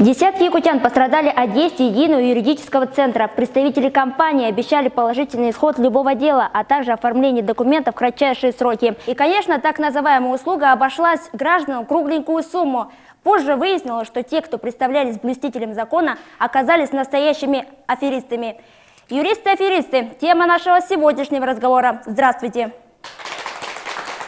Десятки якутян пострадали от действий единого юридического центра. Представители компании обещали положительный исход любого дела, а также оформление документов в кратчайшие сроки. И, конечно, так называемая услуга обошлась гражданам в кругленькую сумму. Позже выяснилось, что те, кто представлялись блюстителем закона, оказались настоящими аферистами. Юристы-аферисты – тема нашего сегодняшнего разговора. Здравствуйте!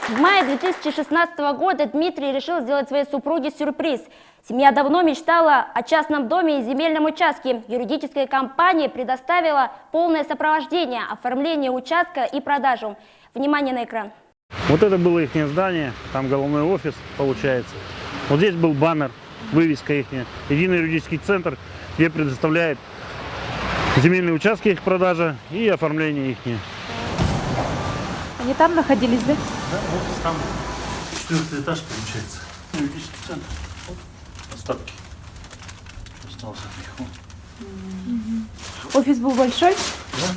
В мае 2016 года Дмитрий решил сделать своей супруге сюрприз. Семья давно мечтала о частном доме и земельном участке. Юридическая компания предоставила полное сопровождение, оформление участка и продажу. Внимание на экран. Вот это было их здание, там головной офис получается. Вот здесь был баннер, вывеска их, единый юридический центр, где предоставляет земельные участки, их продажа и оформление их. Они там находились, да? Да, вот там 4-й этаж получается, юридический центр. Вот остатки осталось от них. Вот. Офис был большой? Да.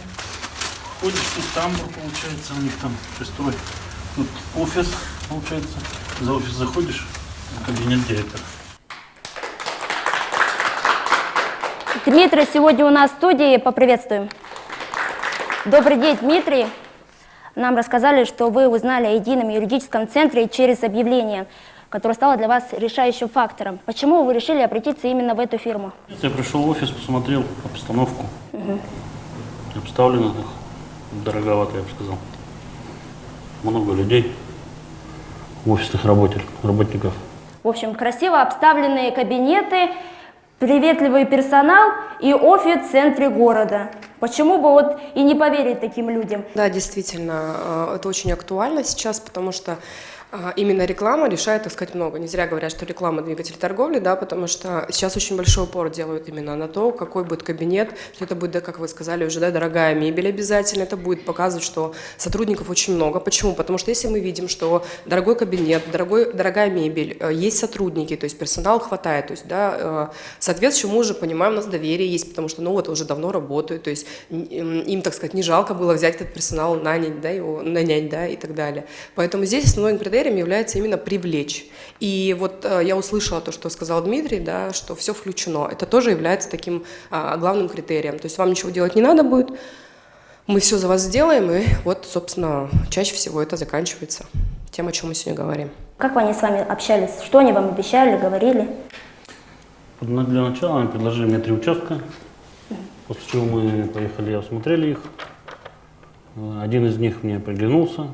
Ходишь, тут тамбур получается, у них там 6-й. Тут офис получается, за офис заходишь, кабинет директора. Дмитрий сегодня у нас в студии, поприветствуем. Добрый день, Дмитрий. Нам рассказали, что вы узнали о едином юридическом центре через объявление, которое стало для вас решающим фактором. Почему вы решили обратиться именно в эту фирму? Я пришел в офис, посмотрел обстановку. Обставлено дороговато, я бы сказал. Много людей, офисных работников. В общем, красиво обставленные кабинеты, приветливый персонал и офис в центре города. Почему бы вот и не поверить таким людям? Да, действительно, это очень актуально сейчас, потому что именно реклама решает, так сказать, много. Не зря говорят, что реклама – двигатель торговли, да, потому что сейчас очень большой упор делают именно на то, какой будет кабинет, что это будет, да, как вы сказали уже, да, дорогая мебель обязательно, это будет показывать, что сотрудников очень много. Почему? Потому что если мы видим, что дорогой кабинет, дорогая мебель, есть сотрудники, то есть персонал хватает, то есть, да, соответственно, мы уже понимаем, у нас доверие есть, потому что, ну, вот уже давно работают, то есть им, так сказать, не жалко было взять этот персонал, нанять, да, его нанять, да, и так далее. Поэтому здесь основной критерием является именно привлечь. И вот я услышала то, что сказал Дмитрий, да, что все включено. Это тоже является таким главным критерием. То есть вам ничего делать не надо будет, мы все за вас сделаем, и вот, собственно, чаще всего это заканчивается тем, о чем мы сегодня говорим. Как они с вами общались? Что они вам обещали, говорили? Для начала они предложили мне 3 участка, после чего мы поехали, осмотрели их. Один из них мне приглянулся.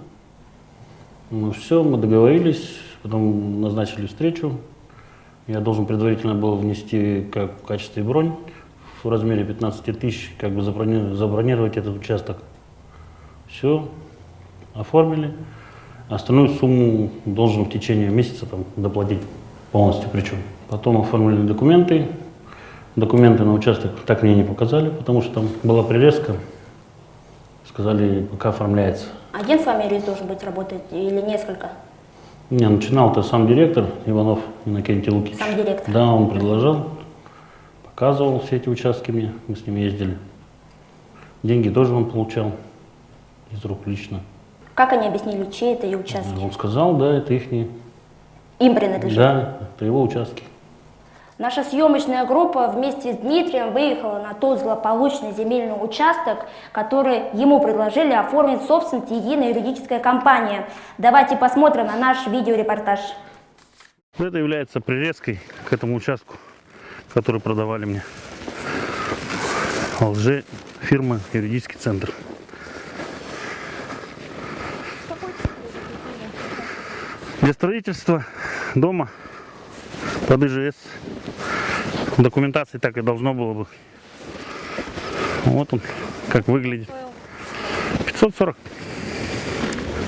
Мы договорились, потом назначили встречу. Я должен предварительно был внести как в качестве бронь в размере 15 тысяч, как бы забронировать этот участок. Все, оформили. Остальную сумму должен в течение месяца там доплатить полностью причем. Потом оформили документы. Документы на участок так мне не показали, потому что там была прирезка. Сказали, пока оформляется. Один с вами юрист должен быть работать или несколько? Не, начинал-то сам директор Иванов Иннокентий Лукич. Сам директор? Да, он предложил, показывал все эти участки мне, мы с ним ездили. Деньги тоже он получал из рук лично. Как они объяснили, чьи это и участки? Он сказал, да, это ихние. Им принадлежит? Да, это его участки. Наша съемочная группа вместе с Дмитрием выехала на тот злополучный земельный участок, который ему предложили оформить в собственность единая юридическая компания. Давайте посмотрим на наш видеорепортаж. Это является прирезкой к этому участку, который продавали мне. Фирма «Юридический центр». Для строительства дома под ИЖС. Документации так и должно было бы. Вот он, как выглядит. 540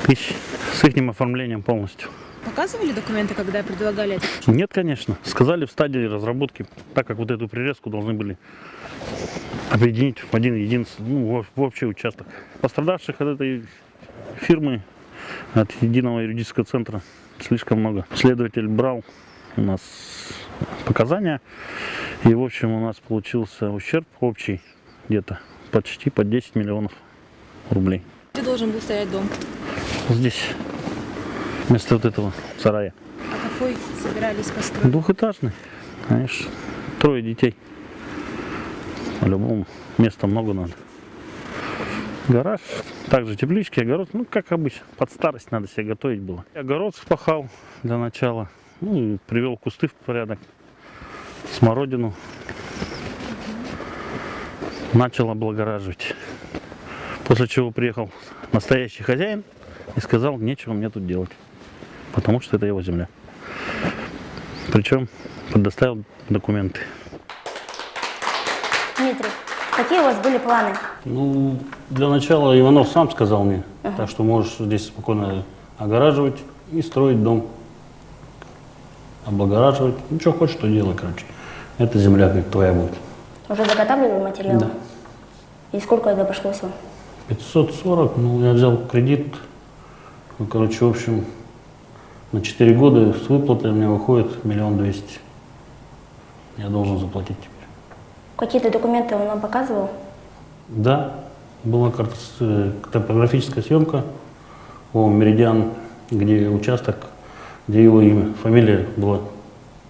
тысяч с их оформлением полностью. Показывали документы, когда предлагали это? Нет, конечно. Сказали в стадии разработки, так как вот эту прирезку должны были объединить в один единственный, ну, в общий участок. Пострадавших от этой фирмы, от единого юридического центра, слишком много. Следователь брал у нас показания, и в общем у нас получился ущерб общий где-то почти под 10 миллионов рублей. Где должен был стоять дом? Здесь, вместо вот этого сарая. А какой собирались построить? Двухэтажный, знаешь, 3 детей. По-любому места много надо. Гараж, также теплички, огород. Ну, как обычно, под старость надо себе готовить было. Огород спахал для начала. Ну, и привел кусты в порядок. Смородину. Начал облагораживать. После чего приехал настоящий хозяин и сказал, нечего мне тут делать. Потому что это его земля. Причем предоставил документы. Дмитрий, какие у вас были планы? Ну, для начала Иванов сам сказал мне, так что можешь здесь спокойно огораживать и строить дом. Облагораживать. Ну, что хочешь, то делай, короче. Это земля как твоя будет. Уже заготавливали материалы? Да. И сколько это обошлось вам? 540, ну, я взял кредит. Ну, короче, в общем, на 4 года с выплатой у меня выходит 1 200 000. Я должен заплатить теперь. Какие-то документы он вам показывал? Да, была топографическая съемка о Меридиан, где участок, где его имя, фамилия была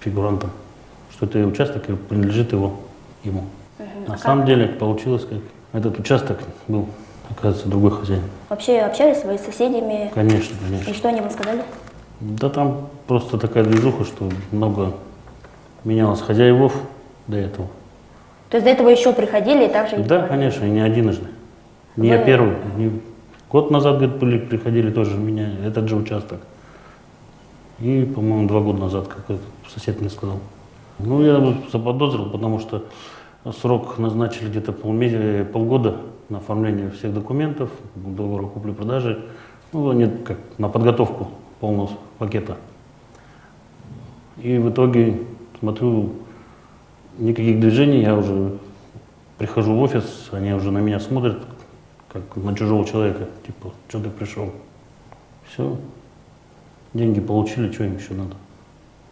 фигурантом, что это участок и принадлежит ему. На самом деле получилось, как этот участок был, оказывается, другой хозяин. Вообще общались вы с соседями? Конечно, И конечно. что они вам сказали? Да там просто такая движуха, что много менялось хозяевов до этого. То есть до этого еще приходили и также... Да, конечно, и не единожды. Не я первый. Год назад, говорит, приходили тоже меня, этот же участок. И, по-моему, 2 года назад, как этот сосед мне сказал. Ну, я заподозрил, потому что срок назначили где-то полгода на оформление всех документов, договора купли-продажи. Ну, нет, как на подготовку полного пакета. И в итоге, смотрю, никаких движений, я уже прихожу в офис, они уже на меня смотрят, как на чужого человека, типа, что ты пришел? Все, деньги получили, что им еще надо?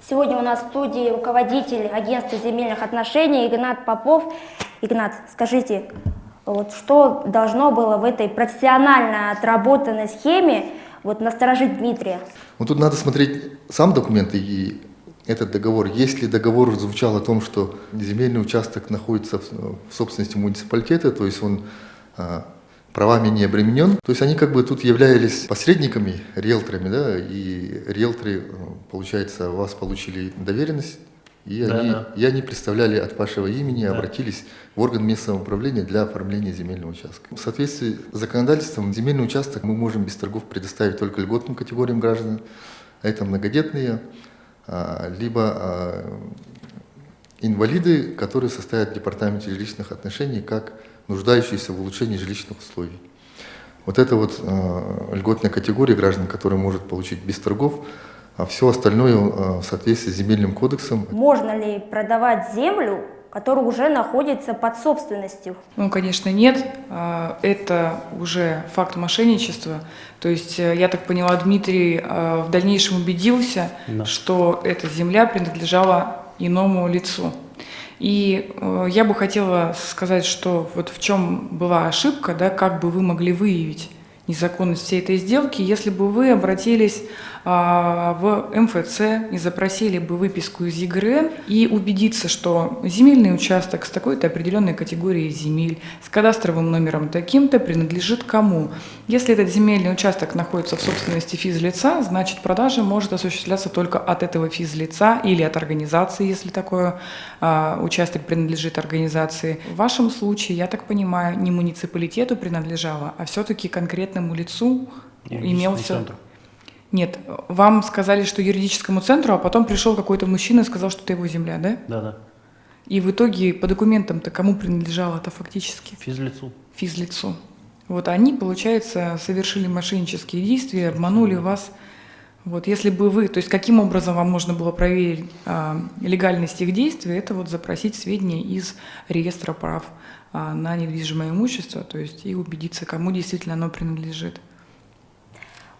Сегодня у нас в студии руководитель агентства земельных отношений Игнат Попов. Игнат, скажите, вот что должно было в этой профессионально отработанной схеме вот насторожить Дмитрия? Ну, тут надо смотреть сам документ и этот договор. Если договор звучал о том, что земельный участок находится в собственности муниципалитета, то есть он правами не обременен, то есть они как бы тут являлись посредниками, риэлторами, да, и риэлторы, получается, у вас получили доверенность, и они представляли от вашего имени, обратились в орган местного управления для оформления земельного участка. В соответствии с законодательством земельный участок мы можем без торгов предоставить только льготным категориям граждан, а это многодетные, либо инвалиды, которые состоят в департаменте жилищных отношений как нуждающиеся в улучшении жилищных условий. Вот это вот льготная категория граждан, которая может получить без торгов, а все остальное в соответствии с земельным кодексом. Можно ли продавать землю, которая уже находится под собственностью? Ну, конечно, нет. Это уже факт мошенничества. То есть, я так поняла, Дмитрий в дальнейшем убедился, что эта земля принадлежала иному лицу. И я бы хотела сказать, что вот в чем была ошибка, да, как бы вы могли выявить незаконность всей этой сделки, если бы вы обратились в МФЦ и запросили бы выписку из ЕГРН и убедиться, что земельный участок с такой-то определенной категорией земель, с кадастровым номером таким-то принадлежит кому. Если этот земельный участок находится в собственности физлица, значит продажа может осуществляться только от этого физлица или от организации, если такой участок принадлежит организации. В вашем случае, я так понимаю, не муниципалитету принадлежало, а все-таки конкретному лицу имелся... Нет, вам сказали, что юридическому центру, а потом пришел какой-то мужчина и сказал, что это его земля, да? Да. И в итоге по документам-то кому принадлежало это фактически? Физлицу. Физлицу. Вот они, получается, совершили мошеннические действия, обманули вас. Вот если бы вы, то есть каким образом вам можно было проверить легальность их действий, это вот запросить сведения из реестра прав на недвижимое имущество, то есть и убедиться, кому действительно оно принадлежит.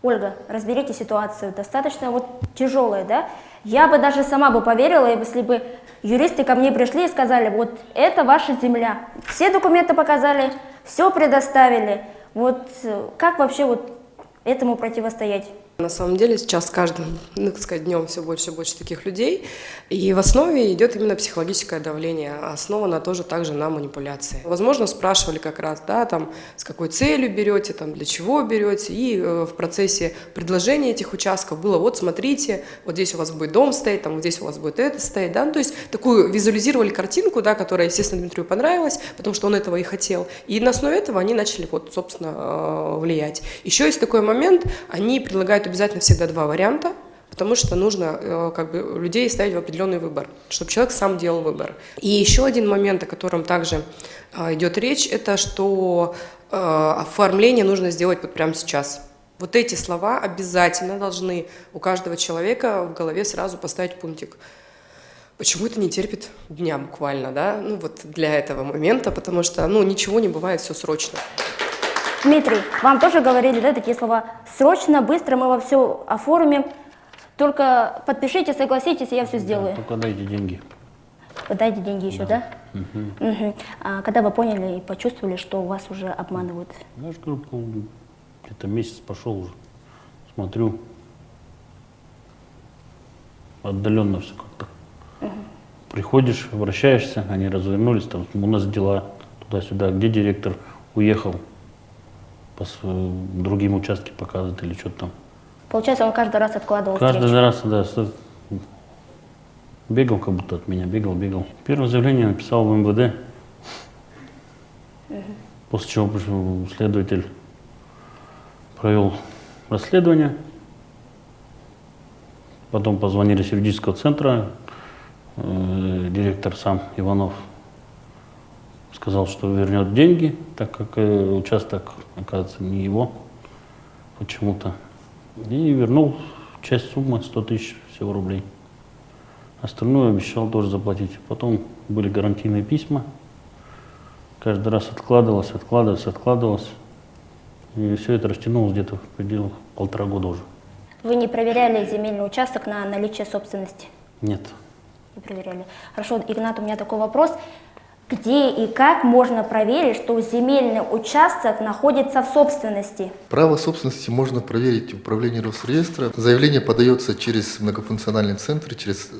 Ольга, разберите ситуацию, достаточно вот тяжелая, да? Я бы даже сама бы поверила, если бы юристы ко мне пришли и сказали, вот это ваша земля. Все документы показали, все предоставили. Вот как вообще вот этому противостоять? На самом деле сейчас с каждым, ну, так сказать, днем все больше и больше таких людей, и в основе идет именно психологическое давление, основано тоже также на манипуляции. Возможно, спрашивали как раз, да, там, с какой целью берете, там, для чего берете, и в процессе предложения этих участков было, вот смотрите, вот здесь у вас будет дом стоять, там, вот здесь у вас будет это стоять, да, ну, то есть такую визуализировали картинку, да, которая, естественно, Дмитрию понравилась, потому что он этого и хотел, и на основе этого они начали, вот, собственно, влиять. Еще есть такой момент, они предлагают обязательно всегда два варианта, потому что нужно как бы людей ставить в определенный выбор, чтобы человек сам делал выбор. И еще один момент, о котором также идет речь, это что оформление нужно сделать вот прямо сейчас. Вот эти слова обязательно должны у каждого человека в голове сразу поставить пунктик. Почему это не терпит дня буквально, да? Ну вот для этого момента, потому что, ну, ничего не бывает, все срочно. Дмитрий, вам тоже говорили, да, такие слова? Срочно, быстро мы во все оформим. Только подпишите, согласитесь, и я все сделаю. Только дайте деньги. Вы дайте деньги еще, да? Мгм. А когда вы поняли и почувствовали, что вас уже обманывают? Я же говорю, где-то месяц пошел уже. Смотрю, отдаленно все как-то. Приходишь, обращаешься, они развернулись, там у нас дела туда-сюда, где директор уехал, по другим участкам показывает или что-то там. Получается, он каждый раз откладывал Каждый встречу. раз, да, бегал как будто от меня, бегал. Первое заявление написал в МВД, после чего пришел следователь, провел расследование, потом позвонили с юридического центра, директор сам Иванов сказал, что вернет деньги, так как участок, оказывается, не его почему-то. И вернул часть суммы, 100 тысяч всего рублей. Остальное обещал тоже заплатить. Потом были гарантийные письма. Каждый раз откладывалось. И все это растянулось где-то в пределах 1,5 года уже. Вы не проверяли земельный участок на наличие собственности? Нет. Не проверяли. Хорошо, Игнат, у меня такой вопрос. Где и как можно проверить, что земельный участок находится в собственности? Право собственности можно проверить в управлении Росреестра. Заявление подается через многофункциональный центр, через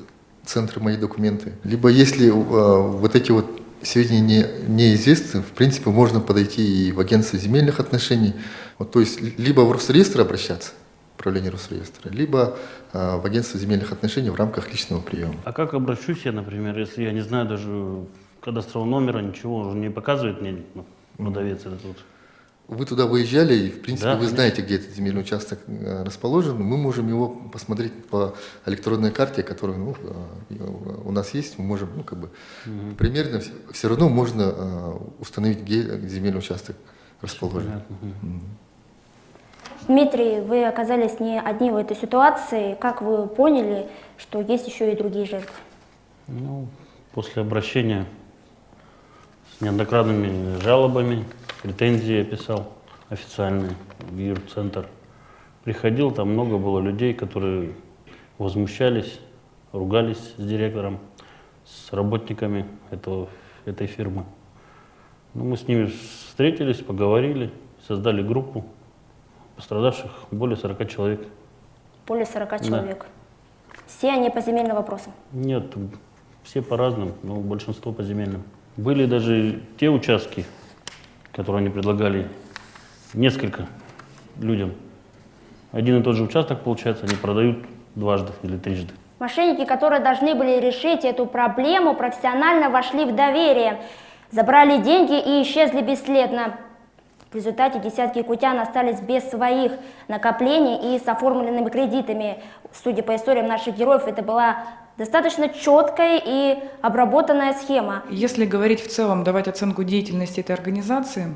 центры «Мои документы». Либо если вот эти вот сведения неизвестны, в принципе, можно подойти и в агентство земельных отношений. Вот, то есть либо в Росреестр обращаться, управление Росреестра, либо в агентство земельных отношений в рамках личного приема. А как обращусь я, например, если я не знаю даже кадастрового номера, ничего уже не показывает мне продавец этот вот? Вы туда выезжали, и, в принципе, Да, вы знаете, где этот земельный участок расположен. Мы можем его посмотреть по электронной карте, которая у нас есть. Мы можем, примерно все равно можно установить, где земельный участок расположен. Понятно. Дмитрий, вы оказались не одни в этой ситуации. Как вы поняли, что есть еще и другие жертвы? Ну, после обращения с неоднократными жалобами, претензии я писал официальные в юрцентр. Приходил, там много было людей, которые возмущались, ругались с директором, с работниками этой фирмы. Ну, мы с ними встретились, поговорили, создали группу. Пострадавших более 40 человек. Более 40 человек. Все они по земельным вопросам? Нет, все по-разному, но большинство по земельным. Были даже те участки, которые они предлагали несколько людям. Один и тот же участок, получается, они продают дважды или трижды. Мошенники, которые должны были решить эту проблему, профессионально вошли в доверие, забрали деньги и исчезли бесследно. В результате десятки якутян остались без своих накоплений и с оформленными кредитами. Судя по историям наших героев, это была достаточно четкая и обработанная схема. Если говорить в целом, давать оценку деятельности этой организации,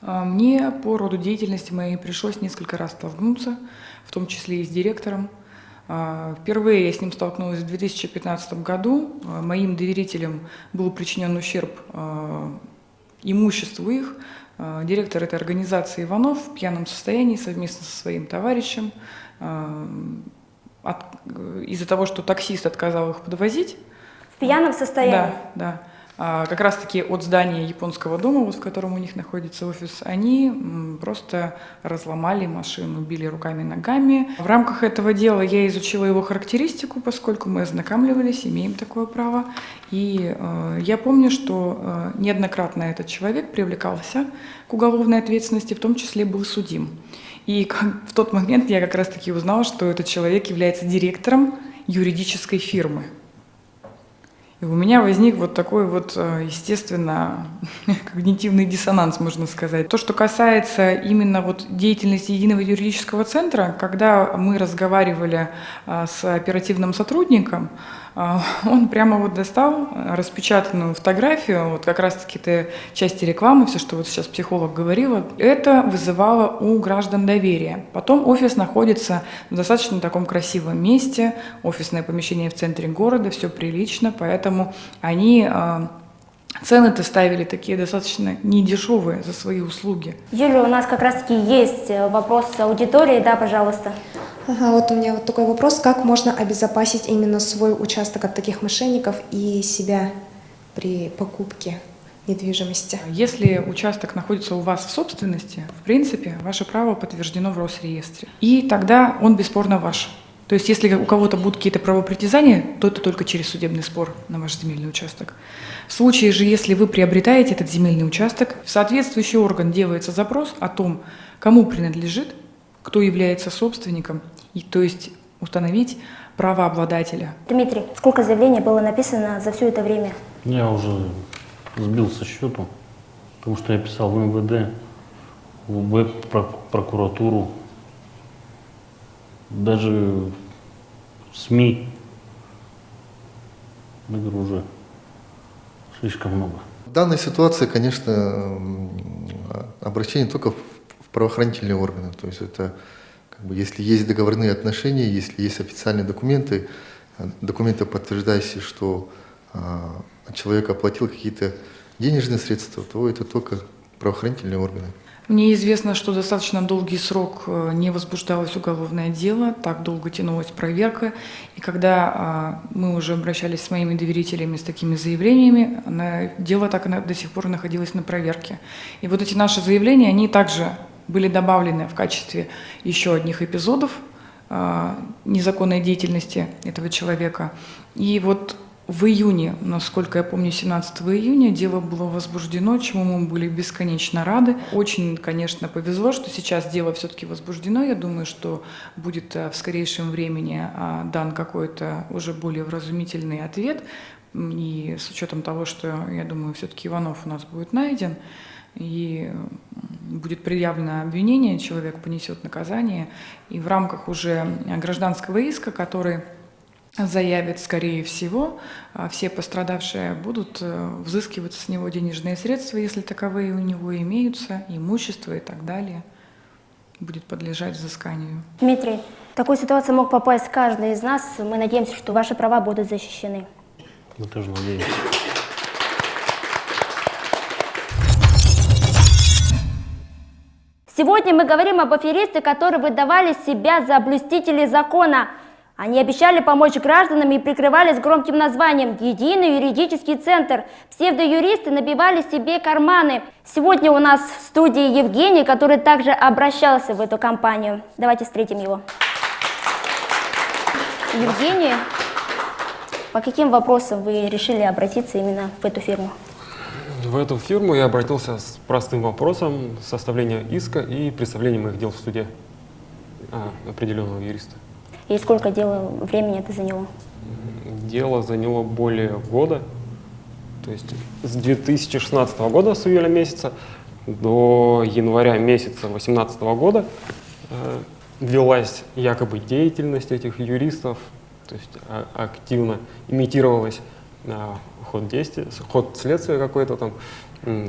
мне по роду деятельности моей пришлось несколько раз столкнуться, в том числе и с директором. Впервые я с ним столкнулась в 2015 году. Моим доверителям был причинен ущерб имуществу их. Директор этой организации Иванов в пьяном состоянии совместно со своим товарищем из-за того, что таксист отказал их подвозить. В пьяном состоянии? Да. как раз-таки от здания японского дома, вот в котором у них находится офис, они просто разломали машину, били руками и ногами. В рамках этого дела я изучила его характеристику, поскольку мы ознакомливались, имеем такое право. И я помню, что неоднократно этот человек привлекался к уголовной ответственности, в том числе был судим. И в тот момент я как раз-таки узнала, что этот человек является директором юридической фирмы. И у меня возник вот такой вот, естественно, когнитивный диссонанс, можно сказать. То, что касается именно вот деятельности Единого юридического центра, когда мы разговаривали с оперативным сотрудником, он прямо вот достал распечатанную фотографию, вот как раз-таки это части рекламы, все, что вот сейчас психолог говорила, это вызывало у граждан доверие. Потом офис находится в достаточно таком красивом месте, офисное помещение в центре города, все прилично, поэтому они цены-то ставили такие достаточно недешевые за свои услуги. Юлия, у нас как раз-таки есть вопрос с аудитории, да, пожалуйста. Ага, вот у меня вот такой вопрос. Как можно обезопасить именно свой участок от таких мошенников и себя при покупке недвижимости? Если участок находится у вас в собственности, в принципе, ваше право подтверждено в Росреестре. И тогда он бесспорно ваш. То есть если у кого-то будут какие-то правопритязания, то это только через судебный спор на ваш земельный участок. В случае же, если вы приобретаете этот земельный участок, в соответствующий орган делается запрос о том, кому принадлежит, кто является собственником, и, то есть установить право обладателя. Дмитрий, сколько заявлений было написано за все это время? Я уже сбил со счету, потому что я писал в МВД, в прокуратуру, даже в СМИ. Я говорю, уже слишком много. В данной ситуации, конечно, обращение только в правоохранительные органы. То есть это, как бы, если есть договорные отношения, если есть официальные документы, подтверждающие, что человек оплатил какие-то денежные средства, то это только правоохранительные органы. Мне известно, что достаточно долгий срок не возбуждалось уголовное дело, так долго тянулась проверка. И когда мы уже обращались с моими доверителями с такими заявлениями, дело так и до сих пор находилось на проверке. И вот эти наши заявления, они также были добавлены в качестве еще одних эпизодов незаконной деятельности этого человека. И вот в июне, насколько я помню, 17 июня дело было возбуждено, чему мы были бесконечно рады. Очень, конечно, повезло, что сейчас дело все-таки возбуждено. Я думаю, что будет в скорейшем времени дан какой-то уже более вразумительный ответ. И с учетом того, что, я думаю, все-таки Иванов у нас будет найден, и будет предъявлено обвинение, человек понесет наказание. И в рамках уже гражданского иска, который заявит, скорее всего, все пострадавшие будут взыскивать с него денежные средства, если таковые у него имеются, имущество и так далее, будет подлежать взысканию. Дмитрий, в такую ситуацию мог попасть каждый из нас. Мы надеемся, что ваши права будут защищены. Мы тоже надеемся. Сегодня мы говорим об аферистах, которые выдавали себя за блюстителей закона. Они обещали помочь гражданам и прикрывались громким названием «Единый юридический центр». Псевдоюристы набивали себе карманы. Сегодня у нас в студии Евгений, который также обращался в эту компанию. Давайте встретим его. Евгений, по каким вопросам вы решили обратиться именно в эту фирму? В эту фирму я обратился с простым вопросом составления иска и представления моих дел в суде определенного юриста. И сколько времени это заняло? Дело заняло более года, то есть с 2016 года, с июля месяца, до января месяца 2018 года велась якобы деятельность этих юристов, то есть активно имитировалась ход действия, ход следствия какой-то там,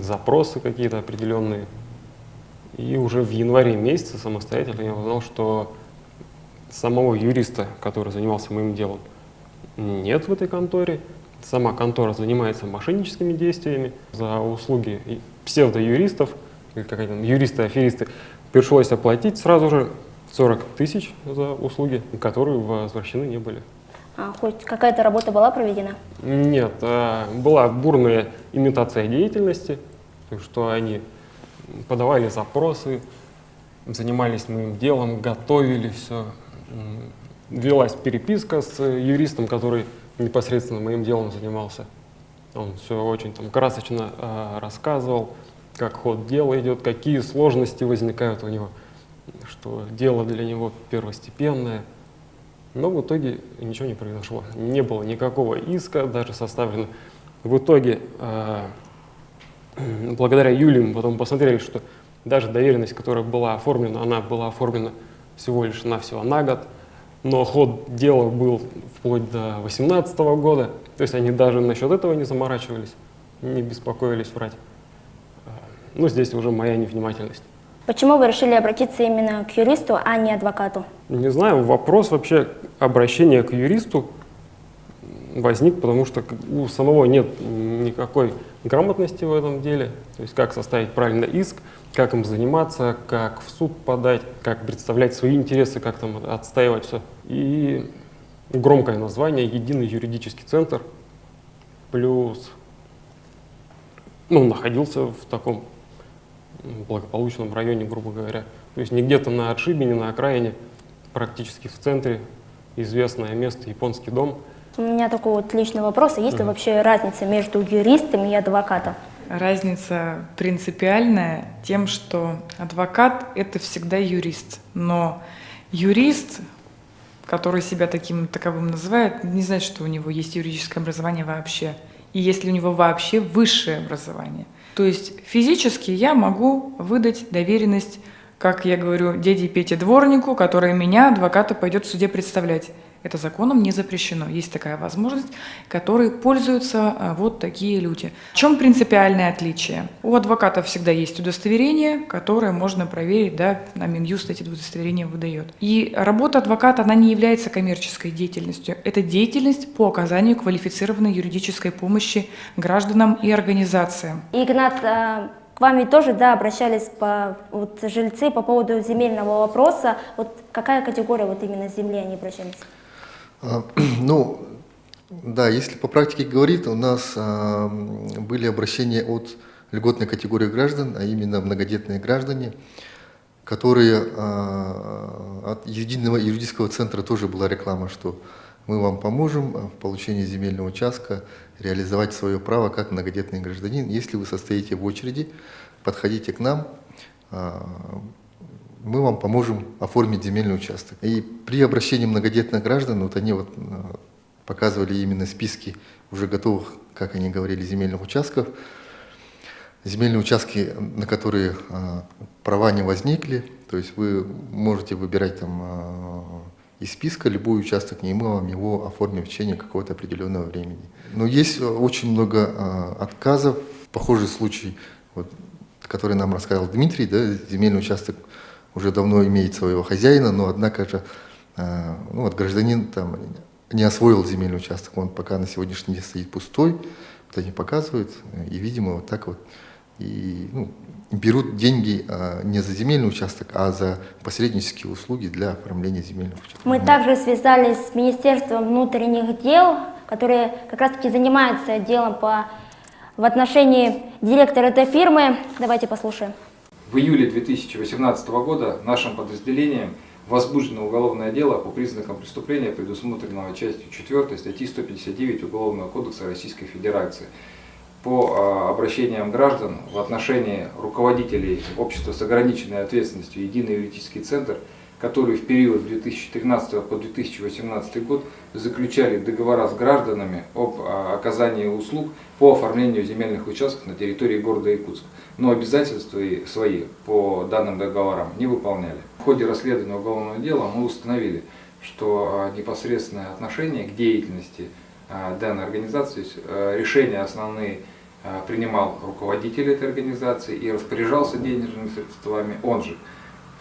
запросы какие-то определенные. И уже в январе месяце самостоятельно я узнал, что самого юриста, который занимался моим делом, нет в этой конторе. Сама контора занимается мошенническими действиями. За услуги псевдоюристов, или как они, юристы-аферисты, пришлось оплатить сразу же 40 тысяч за услуги, которые возвращены не были. А хоть какая-то работа была проведена? Нет, была бурная имитация деятельности, то есть что они подавали запросы, занимались моим делом, готовили все. Велась переписка с юристом, который непосредственно моим делом занимался. Он все очень там красочно рассказывал, как ход дела идет, какие сложности возникают у него, что дело для него первостепенное. Но в итоге ничего не произошло. Не было никакого иска даже составлено. В итоге, благодаря Юлии, мы потом посмотрели, что даже доверенность, которая была оформлена, она была оформлена всего лишь навсего на год. Но ход дела был вплоть до 2018 года. То есть они даже насчет этого не заморачивались, не беспокоились врать. Ну, здесь уже моя невнимательность. Почему вы решили обратиться именно к юристу, а не адвокату? Не знаю, вопрос вообще обращения к юристу возник, потому что у самого нет никакой грамотности в этом деле. То есть как составить правильно иск, как им заниматься, как в суд подать, как представлять свои интересы, как там отстаивать все. И громкое название «Единый юридический центр», плюс находился в таком благополучном районе, грубо говоря. То есть не где-то на отшибе, не на окраине, практически в центре, известное место, японский дом. У меня такой вот личный вопрос. Есть ли вообще разница между юристом и адвокатом? Разница принципиальная тем, что адвокат – это всегда юрист. Но юрист, который себя таковым называет, не значит, что у него есть юридическое образование вообще. И если у него вообще высшее образование. То есть физически я могу выдать доверенность, как я говорю, дяде Пете дворнику, который меня, адвоката, пойдет в суде представлять. Это законом не запрещено. Есть такая возможность, которой пользуются вот такие люди. В чем принципиальное отличие? У адвоката всегда есть удостоверение, которое можно проверить, да, на Минюст эти удостоверения выдает. И работа адвоката, она не является коммерческой деятельностью. Это деятельность по оказанию квалифицированной юридической помощи гражданам и организациям. Игнат, к вам ведь тоже, да, обращались жильцы по поводу земельного вопроса. Вот какая категория вот именно земли они обращались? Ну, да, если по практике говорить, у нас были обращения от льготной категории граждан, а именно многодетные граждане, которые от Единого юридического центра тоже была реклама, что мы вам поможем в получении земельного участка реализовать свое право как многодетный гражданин. Если вы состоите в очереди, подходите к нам, мы вам поможем оформить земельный участок. И при обращении многодетных граждан, вот они показывали именно списки уже готовых, как они говорили, земельных участков. Земельные участки, на которые права не возникли, то есть вы можете выбирать там из списка любой участок, и мы вам его оформим в течение какого-то определенного времени. Но есть очень много отказов. Похожий случай, который нам рассказал Дмитрий, да, земельный участок уже давно имеет своего хозяина, но однако же гражданин там не освоил земельный участок, он пока на сегодняшний день стоит пустой, вот они показывают, и, видимо, вот так вот и берут деньги не за земельный участок, а за посреднические услуги для оформления земельного участка. Мы также связались с Министерством внутренних дел, которые как раз-таки занимаются делом в отношении директора этой фирмы. Давайте послушаем. В июле 2018 года нашим подразделением возбуждено уголовное дело по признакам преступления, предусмотренного частью 4 статьи 159 Уголовного кодекса Российской Федерации, по обращениям граждан в отношении руководителей общества с ограниченной ответственностью «Единый юридический центр», которые в период 2013 по 2018 год заключали договора с гражданами об оказании услуг по оформлению земельных участков на территории города Якутск, но обязательства свои по данным договорам не выполняли. В ходе расследования уголовного дела мы установили, что непосредственное отношение к деятельности данной организации, решения основные принимал руководитель этой организации и распоряжался денежными средствами он же.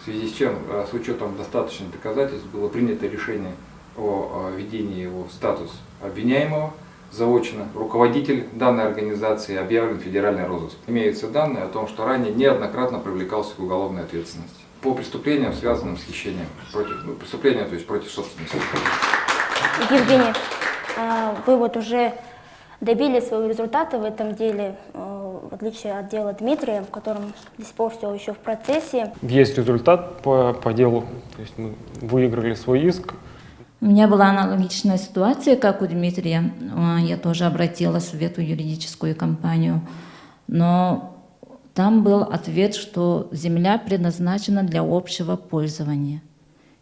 В связи с чем, с учетом достаточных доказательств, было принято решение о введении его в статус обвиняемого заочно. Руководитель данной организации объявлен в федеральный розыск. Имеются данные о том, что ранее неоднократно привлекался к уголовной ответственности по преступлениям, связанным с хищением, преступлениям, то есть против собственности. Евгений, вы вот уже добились своего результата в этом деле, в отличие от дела Дмитрия, в котором до сих пор все еще в процессе. Есть результат по делу, то есть мы выиграли свой иск. У меня была аналогичная ситуация, как у Дмитрия. Я тоже обратилась в эту юридическую компанию, но там был ответ, что земля предназначена для общего пользования.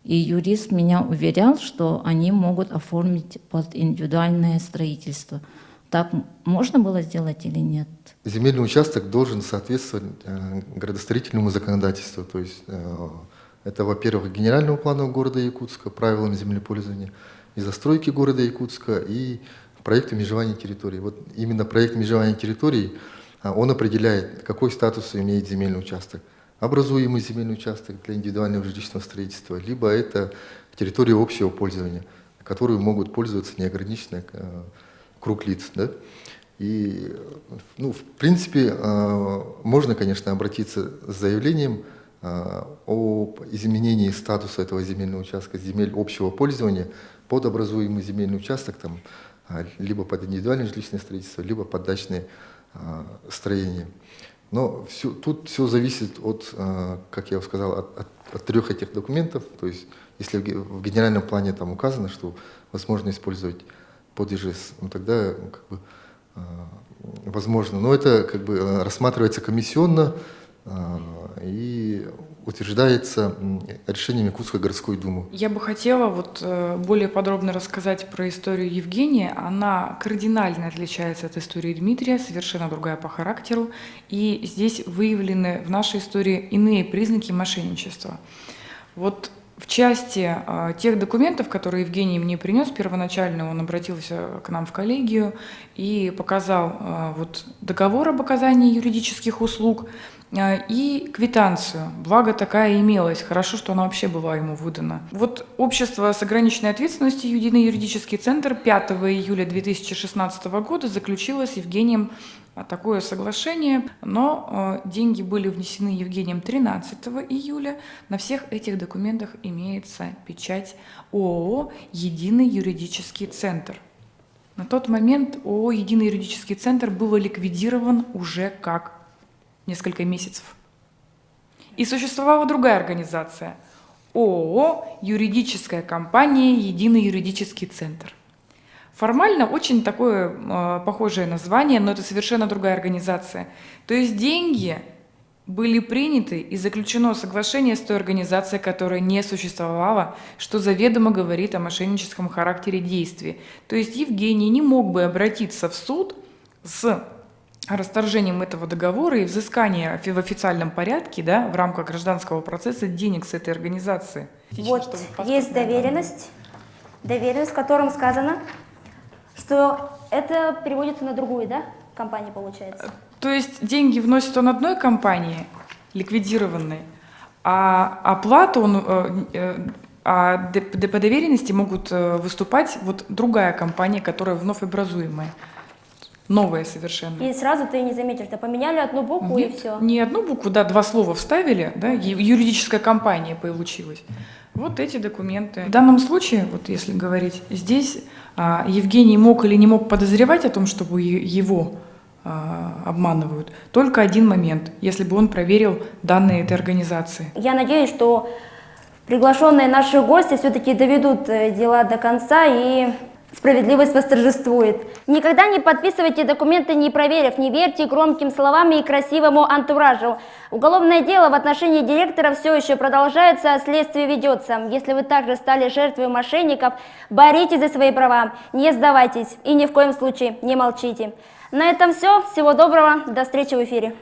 И юрист меня уверял, что они могут оформить под индивидуальное строительство. Так можно было сделать или нет? Земельный участок должен соответствовать градостроительному законодательству. То есть это, во-первых, генеральному плану города Якутска, правилам землепользования, и застройки города Якутска, и проекту межевания территорий. Вот именно проект межевания территорий, он определяет, какой статус имеет земельный участок. Образуемый земельный участок для индивидуального жилищного строительства, либо это территория общего пользования, которую могут пользоваться неограниченный круг лиц. Да? И, в принципе, можно, конечно, обратиться с заявлением об изменении статуса этого земельного участка с земель общего пользования под образуемый земельный участок, либо под индивидуальное жилищное строительство, либо под дачные строения. Но тут все зависит от, как я уже сказал, от трех этих документов. То есть, если в генеральном плане там указано, что возможно использовать под ИЖС, тогда возможно. Но это рассматривается комиссионно и утверждается решением Якутской городской думы. Я бы хотела более подробно рассказать про историю Евгения. Она кардинально отличается от истории Дмитрия, совершенно другая по характеру. И здесь выявлены в нашей истории иные признаки мошенничества. Вот в части тех документов, которые Евгений мне принес, первоначально он обратился к нам в коллегию и показал договор об оказании юридических услуг и квитанцию. Благо такая имелась. Хорошо, что она вообще была ему выдана. Общество с ограниченной ответственностью «Единый юридический центр» 5 июля 2016 года заключило с Евгением такое соглашение, но деньги были внесены Евгением 13 июля. На всех этих документах имеется печать ООО «Единый юридический центр». На тот момент ООО «Единый юридический центр» был ликвидирован уже как несколько месяцев. И существовала другая организация – ООО «Юридическая компания «Единый юридический центр». Формально очень такое похожее название, но это совершенно другая организация. То есть деньги были приняты и заключено соглашение с той организацией, которая не существовала, что заведомо говорит о мошенническом характере действий. То есть Евгений не мог бы обратиться в суд с расторжением этого договора и взыскание в официальном порядке, в рамках гражданского процесса денег с этой организации. Есть доверенность, в котором сказано, что это переводится на другую, компанию, получается? То есть деньги вносит он одной компании, ликвидированной, а оплату по доверенности могут выступать другая компания, которая вновь образуемая. Новая совершенно. И сразу ты не заметишь, поменяли одну букву и все. Не одну букву, два слова вставили, юридическая компания получилась. Вот эти документы. В данном случае, если говорить, здесь Евгений мог или не мог подозревать о том, что его обманывают. Только один момент, если бы он проверил данные этой организации. Я надеюсь, что приглашенные наши гости все-таки доведут дела до конца и справедливость восторжествует. Никогда не подписывайте документы, не проверив, не верьте громким словам и красивому антуражу. Уголовное дело в отношении директора все еще продолжается, а следствие ведется. Если вы также стали жертвой мошенников, боритесь за свои права, не сдавайтесь и ни в коем случае не молчите. На этом все. Всего доброго. До встречи в эфире.